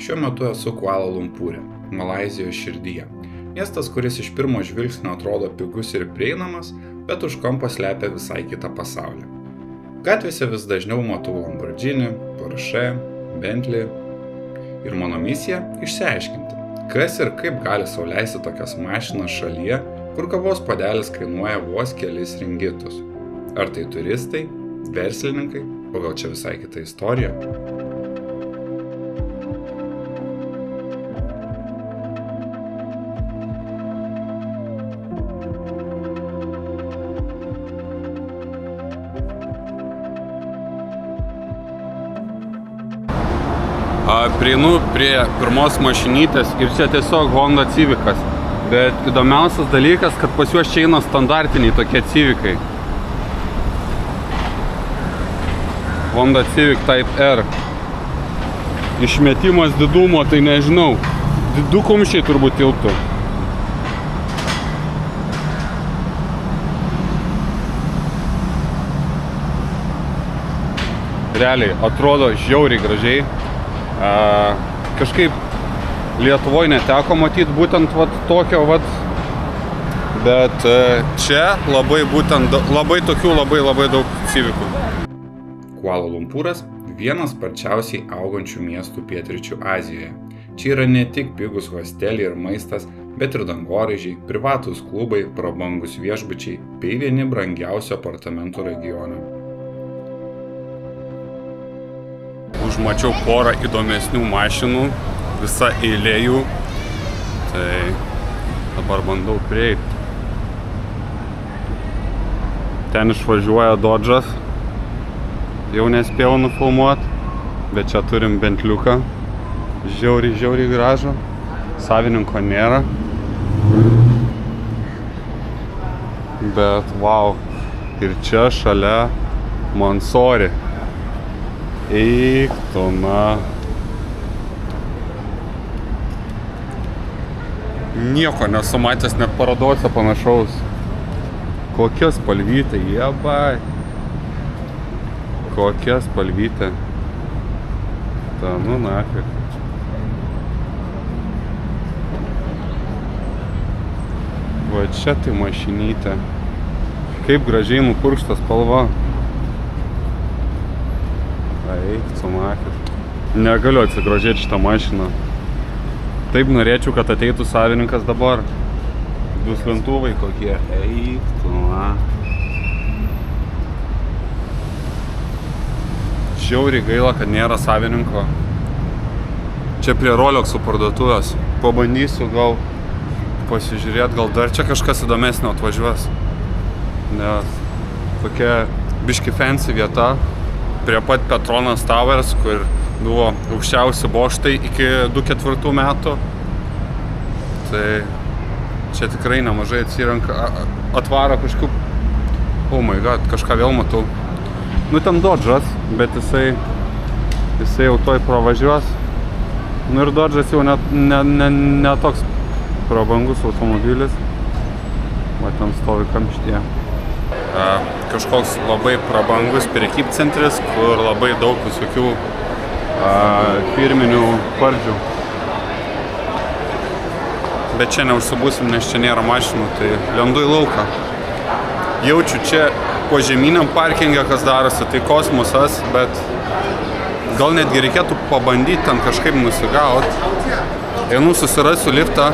Šiuo metu esu Kuala Lumpūre, Malaizijos širdyje. Miestas, kuris iš pirmo žvilgsnio atrodo pigus ir prieinamas, bet už kampo slepia visai kitą pasaulį. Gatvėse vis dažniau matau Lamborghini, Porsche, Bentley. Ir mano misija – išsiaiškinti, kas ir kaip gali sau leisti tokias mašinas šalyje, kur kavos puodelis kainuoja vos kelis ringitus. Ar tai turistai, verslininkai, o gal čia visai kita istorija? Prieinu prie pirmos mašinytės ir čia tiesiog Honda Civicas. Bet įdomiausias dalykas, kad pas juos čia eina standartiniai tokie Civikai. Honda Civic Type R. Išmetimas didumo, tai nežinau. 2 kumščiai turbūt tilptų. Realiai, atrodo žiauriai gražiai. Kažkaip Lietuvoje neteko matyti būtent tokio, bet čia labai daug Civicų. Kuala Lumpūras – vienas sparčiausiai augančių miestų pietryčių Azijoje. Čia yra ne tik pigus hosteliai ir maistas, bet ir dangoraižiai, privatūs klubai, prabangus viešbučiai bei vieni brangiausių apartamentų regione. Užmačiau porą įdomesnių mašinų, visa eilė jų, tai dabar bandau prieiti. Ten išvažiuoja Dodžas, jau nespėjau nufilmuoti, bet čia turim Bentliuką, žiauriai gražų, savininko nėra, bet wow, ir čia šalia Mansory. Eik tu na. Nieko nesu matęs net parodose panašaus. Kokia spalvytė, jebai. Kokia spalvytė. Ta, nu nafik. Va čia tai mašinytė. Kaip gražiai nupurkšta spalva. Eik, sumakit. Negaliu atsigrožėti šitą mašiną. Taip norėčiau, kad ateitų savininkas dabar. Duslintuvai kokie. Eik, na. Žiauriai gaila, kad nėra savininko. Čia prie Rolexų parduotuvės. Pabandysiu gal pasižiūrėti, gal dar čia kažkas įdomesnio atvažiuos. Nes tokia biški fancy vieta. Prie pat Petronas Towers, kur buvo aukščiausi bokštai iki 2004 metų. Tai čia tikrai nemažai atsirenka, atvaro kažkokių, oh my god, kažką vėl matau. Nu ten Dodžas, bet jisai jau toj pravažiuos. Nu ir Dodžas jau ne toks prabangus automobilis. Va ten stovi kamštyje. Kažkoks labai prabangus prekybcentris, kur labai daug visokių firminių pardžių. Bet čia neužsibūsim, nes čia nėra mašinų, tai lendu į lauką. Jaučiu čia požeminiam parkinge, kas darosi, tai kosmosas, bet gal netgi reikėtų pabandyti ten kažkaip nusigauti. Einu susirasiu liftą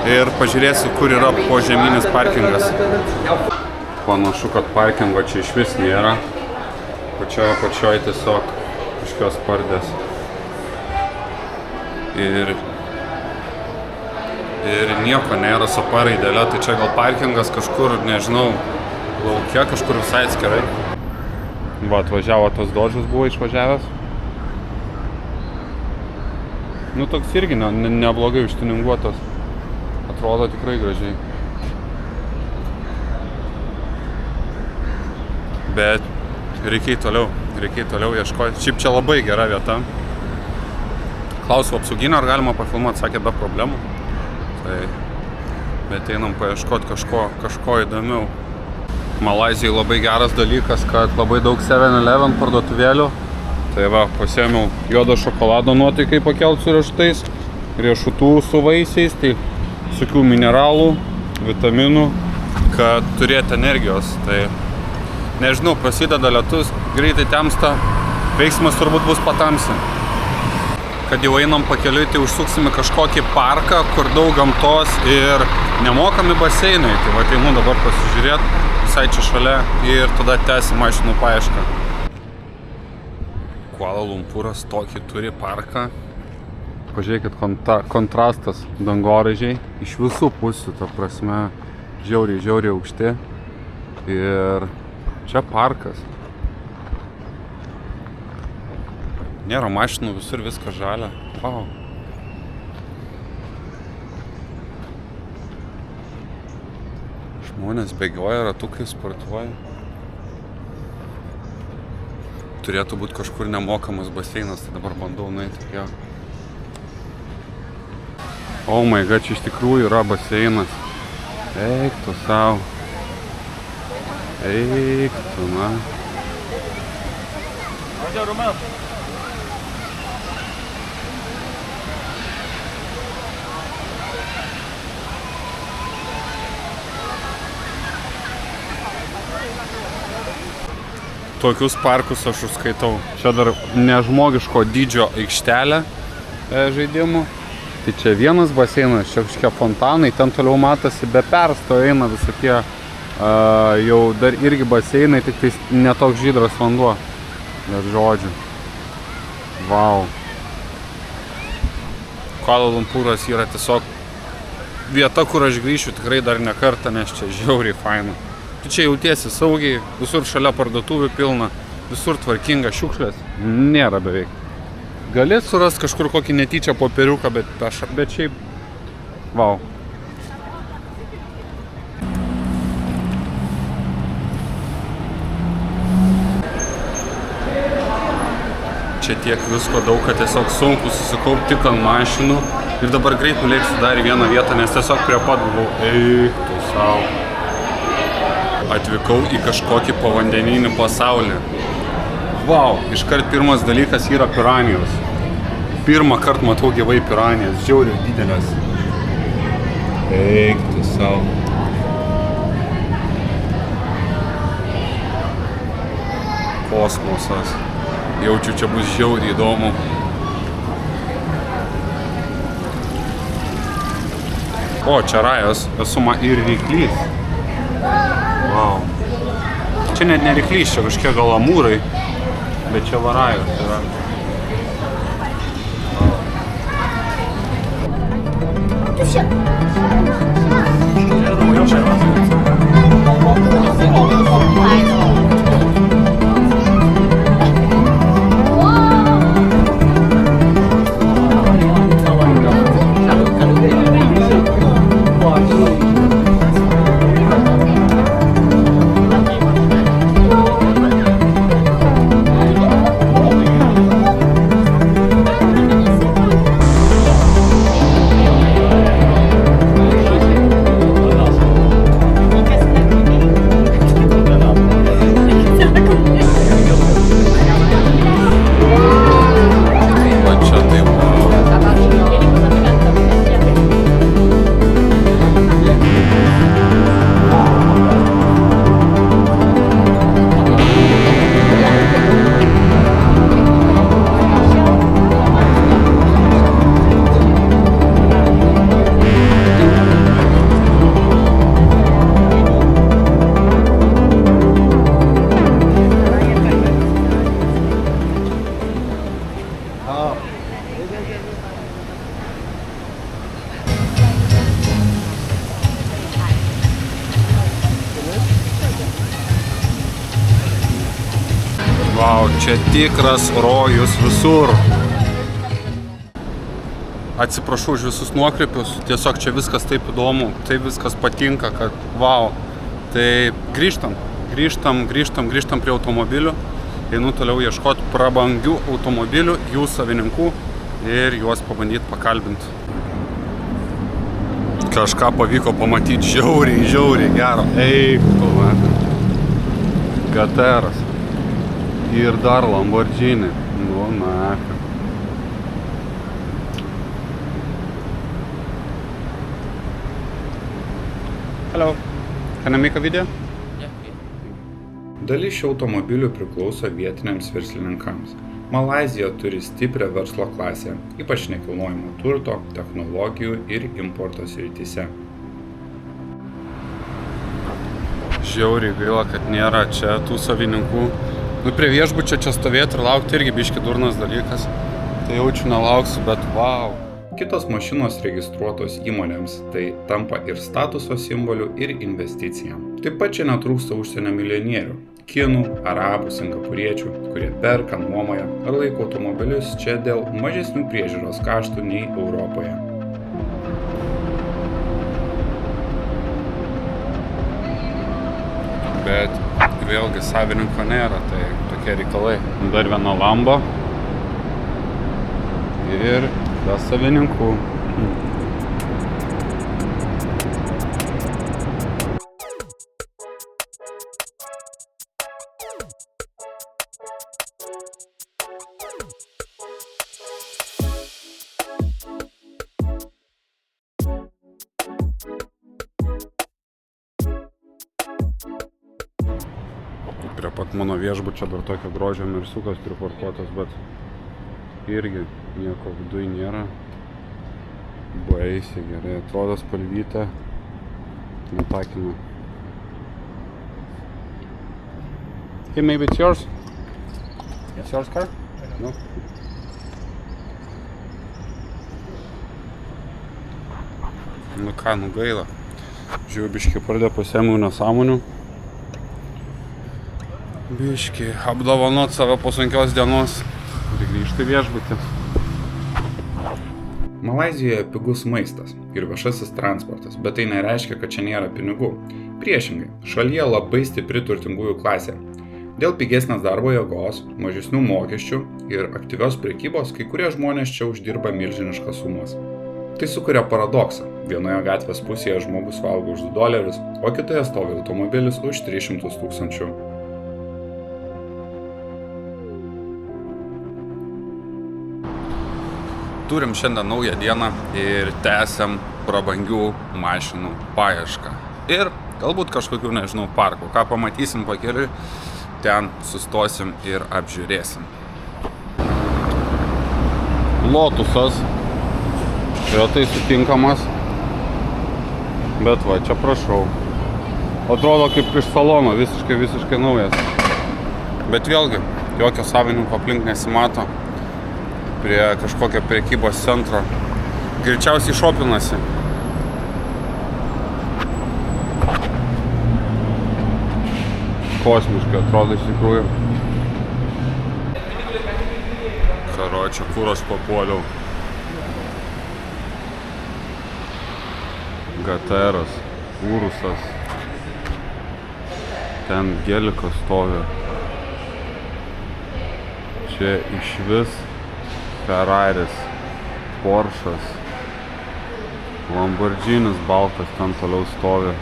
ir pažiūrėsiu, kur yra požeminis parkingas. Panašu, kad parkingo čia iš vis nėra. Pačioj tiesiog kažkokios pardės. Ir nieko nėra su paraidėlė, tai čia gal parkingas kažkur, nežinau, lauke, kažkur visai atskirai. Va, atvažiavo tos Dodžas, buvo išvažiavęs. Nu, toks irgi neblogai užtininguotas. Atrodo tikrai gražiai. Bet reikia toliau ieškoti. Šiaip čia labai gera vieta. Klausiau apsauginio, ar galima pafilmuoti, sakė be problemų. Tai, bet einam paieškoti kažko įdomiau. Malaizijai labai geras dalykas, kad labai daug 7-Eleven parduotuvėlių Tai va, pasiėmiau juodo šokolado nuotaikai pakelt su riešutais, riešutų su vaisiais, tai visokių mineralų, vitaminų, kad turėti energijos. Tai nežinau, prasideda lietus, greitai temsta, veiksmas turbūt bus patamsi. Kad jau einam pakeliui, tai užsuksime kažkokį parką, kur daug gamtos ir nemokami baseinai. Tai va, einu dabar pasižiūrėti, visai čia šalia ir tada tęsim mašinų paiešką. Kuala Lumpūras tokį turi parką. Pažiūrėkit, kontrastas dangoraižiai iš visų pusių, ta prasme, žiauriai aukšti. Ir čia parkas. Nėra mašinų, visur viskas žalia. Wow. Žmonės bėgioja, ratukai sportuoja. Turėtų būti kažkur nemokamas baseinas, tai dabar bandau nueiti jo. Oh my god, čia iš tikrųjų yra baseinas. Eik tu sau. Eik tu, na. Tokius parkus aš užskaitau. Čia dar nežmogiško dydžio aikštelė žaidimų. Tai čia vienas baseinas, čia kažkokie fontanai, ten toliau matosi be persto eina visokie jau dar irgi baseinai, tik tai netoks žydras vanduo. Bet žodžiu. Vau. Kuala Lumpūras yra tiesiog vieta, kur aš grįšiu tikrai dar ne kartą, nes čia žiauriai faina. Tu čia jautiesi saugiai, visur šalia parduotuvių pilna, visur tvarkinga, šiukšlės nėra beveik. Gali surast kažkur kokį netyčia popieriuką, bet šiaip, vau. Čia tiek visko daug, kad tiesiog sunku susikaupti tik ant mašinų. Ir dabar greit nulėksiu dar į vieną vietą, nes tiesiog prie pat buvau. Eik tu sau. Atvykau į kažkokį povandeninį pasaulį. Vau, iškart pirmas dalykas yra piranijos. Pirmą kartą matau gyvai piranijas, žiauriai didelės. Eik tu sau. Kosmosas. Jaučiu, čia bus žiauriai įdomu. O, čia rajos, esu ir ryklys. Vau. Čia net ne ryklys, čia kažkiek gal amūrai, bet čia varajos yra. Vau, čia tikras rojus visur. Atsiprašau už visus nuokrypius, tiesiog čia viskas taip įdomu, taip viskas patinka, kad vau. Tai grįžtam prie automobilių, einu toliau ieškoti prabangių automobilių, jų savininkų ir juos pabandyti pakalbinti. Kažką pavyko pamatyti žiauriai gero. Eik, tu man. GTR'as. Ir dar Lamborghini. Nu, na. Hello. Can I make a video? Dalis šių automobilių priklauso vietiniams verslininkams. Malaizija turi stiprią verslo klasę, ypač nekilnojamo turto, technologijų ir importo srityse. Žiauriai gaila, kad nėra čia tų savininkų. Nu, prie viešbučio čia stovėti ir laukti irgi biški durnas dalykas. Tai jaučiu nelauksiu, bet wow. Kitos mašinos registruotos įmonėms, tai tampa ir statuso simboliu, ir investicija. Taip pat čia netrūksta užsienio milijonierių – kinų, arabų, singapuriečių, kurie perka, nuomoja ar laiko automobilius čia dėl mažesnių priežiūros kaštų nei Europoje. Bet vėlgi savininko nėra, tai tokie reikalai. Dar viena Lambo ir be savininkų. Prie pat mano viešbučio dar tokio grožio mersukas priparkuotas, bet irgi nieko viduj nėra. Baisiai gerai atrodo spalvytė, netakina. Hey, maybe it's yours? It's yours car? No? Nu ką, nu gaila. Žiūrėjau, biškį pradėjo pasiėmiau nesąmonių. Biškį apdovanot save po sunkios dienos ir grįžti viešbutį. Malaizijoje pigus maistas ir viešasis transportas, bet tai nereiškia, kad čia nėra pinigų. Priešingai, šalyje labai stipri turtingųjų klasė. Dėl pigesnės darbo jėgos, mažesnių mokesčių ir aktyvios prekybos kai kurie žmonės čia uždirba milžiniškas sumas. Tai sukuria paradoksą. Vienoje gatvės pusėje žmogus valgo už $2, o kitoje stovi automobilis už 300 000. Turim šiandien naują dieną ir tęsiam prabangių mašinų paiešką. Ir galbūt kažkokių, nežinau, parkų. Ką pamatysim pakeliui, ten sustosim ir apžiūrėsim. Lotusas. Retai sutinkamas. Bet va, čia prašau. Atrodo kaip iš salono, visiškai naujas. Bet vėlgi, jokio savininko aplink nesimato. Prie kažkokio prekybos centro. Greičiausiai šopinasi. Kosmiškai atrodo iš tikrųjų. Karočią, kur aš papuoliau. GTR-as, Urusas. Ten Gelikas stovi. Čia išvis Ferraris, Porsche'as, Lamborghinis baltas ten toliau stovi,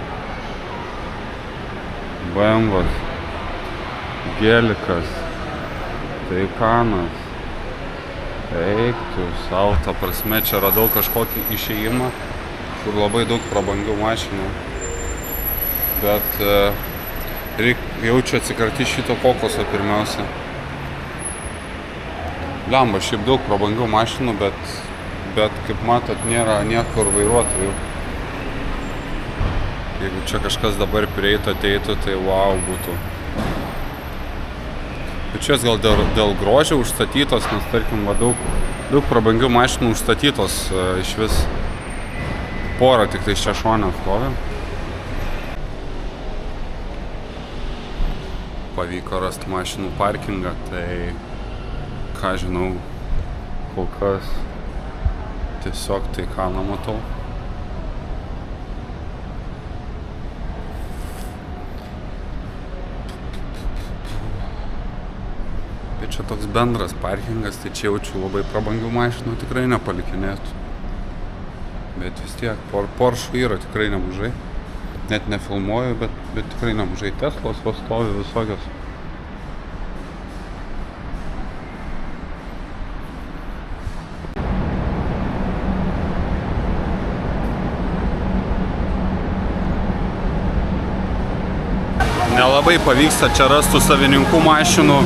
BMW'as, Gelikas, Taycanas. Eik tu sau, ta prasme, čia radau kažkokį išėjimą, kur labai daug prabangių mašinų, bet jaučiu atsikratyti šito kokoso pirmiausia. Lemba, šiaip daug prabangių mašinų, bet kaip matot, nėra niekur vairuotojų. Jeigu čia kažkas dabar prieitų, ateitų, tai wow būtų. Bet čia gal dėl grožio užstatytos, nes tarkim, daug prabangių mašinų užstatytos iš vis. Porą tik tai čia šone stovi. Pavyko rasti mašinų parkingą, tai ką žinau, kol kas tiesiog Taycaną matau. Bet čia toks bendras parkingas, tai čia jaučiu labai prabangių mašinų tikrai nepalikinėtų. Bet vis tiek, Porsche yra tikrai nemažai. Net nefilmuoju, bet tikrai nemažai. Teslos stovi visokios. nelabai pavyksta čia rastų savininkų mašinų,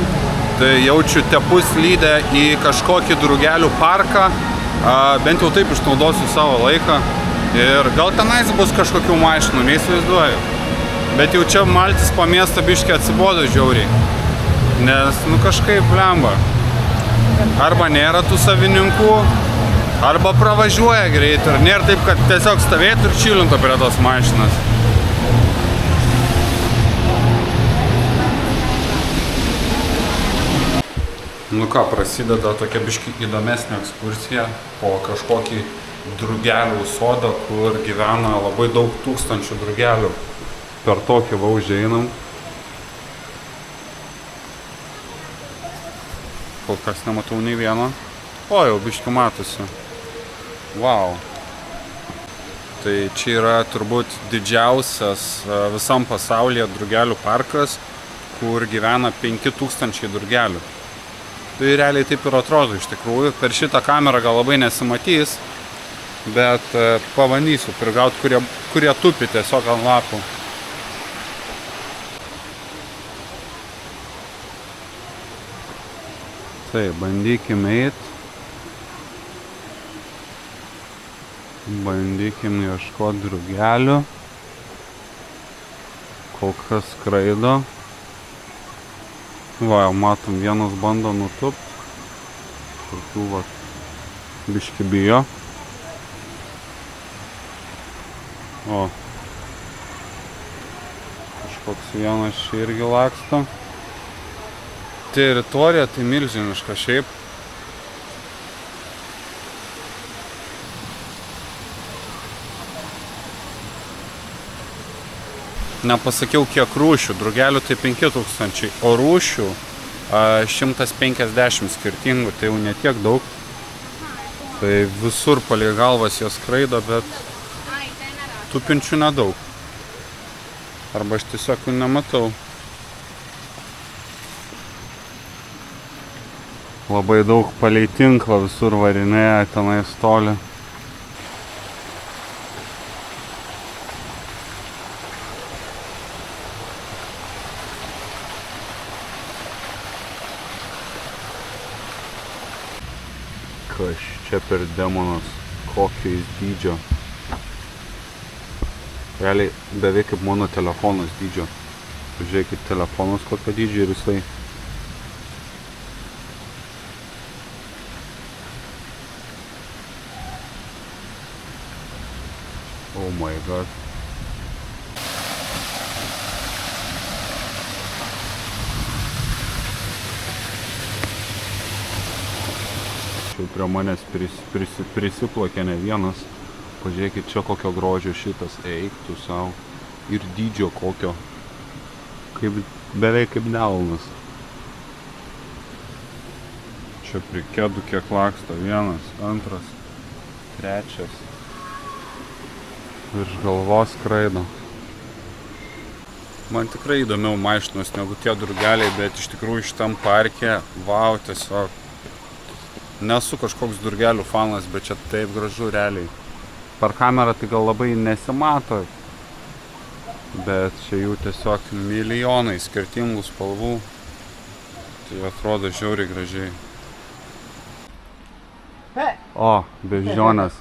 tai jaučiu tepus lydę į kažkokį drugelių parką, bent jau taip išnaudosiu savo laiką ir gal tenais bus kažkokių mašinų, neįsivaizduoju. Bet jau čia maltis po miestą biškį atsibodo žiauriai, nes kažkaip blemba. Arba nėra tų savininkų, arba pravažiuoja greit ir nėra taip, kad tiesiog stovėtų ir čilintų prie tos mašinas. Prasideda tokia biškį įdomesnė ekskursija po kažkokį drugelių sodą, kur gyvena labai daug tūkstančių drugelių. Per tokį užeinam. Kol kas nematau nei vieno. O, jau biškį matosi. Wow. Tai čia yra turbūt didžiausias visam pasaulyje drugelių parkas, kur gyvena 5000 drugelių. Tai realiai taip ir atrodo iš tikrųjų. Per šitą kamerą gal labai nesimatys, bet pabandysiu prigauti, kurie tupi tiesiog ant lapų. Tai bandykime eiti. Bandykime ieškoti drugelių. Kol kas skraido. Va, jau matom, vienas bando nutupt. Tokių va, biškį bijo. O. Kažkoks vienas čia irgi laksto. Teritorija tai milžiniška šiaip. Nepasakiau kiek rūšių, drugelių tai 5000, o rūšių 150 skirtingų, tai jau ne tiek daug. Tai visur palei galvas jos skraido, bet tupinčių nedaug. Arba aš tiesiog jų nematau. Labai daug palei tinklą visur varinėja, tenais toli. Kas čia per demonas, kokio jis dydžio. Realiai beveik kaip mano telefonas dydžio. Pažiūrėkit telefonas kokio dydžio ir jisai. Oh my god. Čia prie manęs prisiplakė ne vienas. Pažiūrėkit čia kokio grožio šitas, eik tu sau. Ir dydžio kokio. Beveik kaip delnas. Čia prie kėdų kiek laksto. Vienas, antras, trečias. Virš galvos skraido. Man tikrai įdomiau mašinos negu tie drugeliai, bet iš tikrųjų šitam parke, vau, tiesiog. Nesu kažkoks drugelių fanas, bet čia taip gražu realiai. Per kamerą tai gal labai nesimato, bet čia jų tiesiog milijonai skirtingų spalvų. Tai atrodo žiauriai gražiai. O, beždžionės.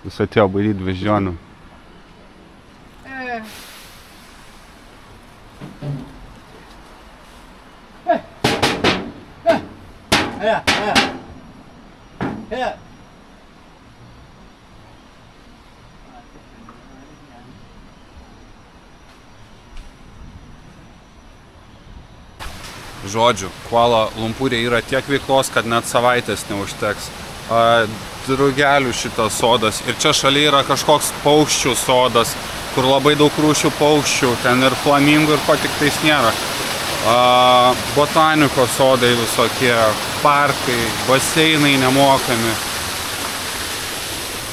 Vis atėjo baidyti beždžionių. Žodžiu, Kuala Lumpūre yra tiek veiklos, kad net savaitės neužteks. Drugelių šitas sodas ir čia šalia yra kažkoks paukščių sodas, kur labai daug rūšių paukščių, ten ir flamingų ir ko tik tais nėra. Botanikos sodai visokie, parkai, baseinai nemokami.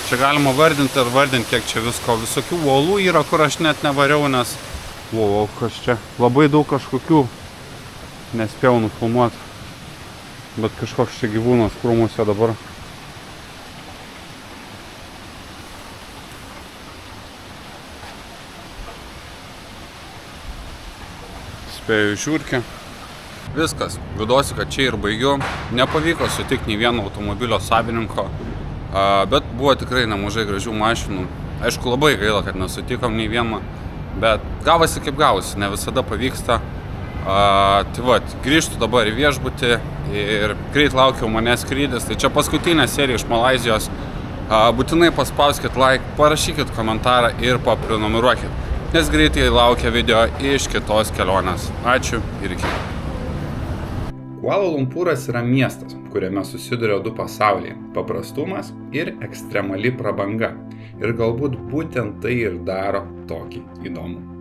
Čia galima vardinti ir vardinti, kiek čia visko. Visokių uolų yra, kur aš net nevariau, nes... Wow, kas čia? Labai daug kažkokių. Nespėjau nufilmuoti. Bet kažkoks čia gyvūnas krūmuose dabar. spėju žiūrkį. Viskas, viduosi, kad čia ir baigiu. Nepavyko sutikti nei vieno automobilio savininko, bet buvo tikrai nemažai gražių mašinų. Aišku, labai gaila, kad nesutikom nei vieną, bet gavosi kaip gavosi, ne visada pavyksta. Tai va, grįžtu dabar į viešbutį ir greit laukiau manęs skrydis. Tai čia paskutinė serija iš Malaizijos. Būtinai paspauskit like, parašykit komentarą ir paprenumeruokit, nes greitai laukia video iš kitos kelionės. Ačiū ir iki. Kuala Lumpūras yra miestas, kuriame susiduria du pasauliai – paprastumas ir ekstremali prabanga. Ir galbūt būtent tai ir daro tokį įdomų.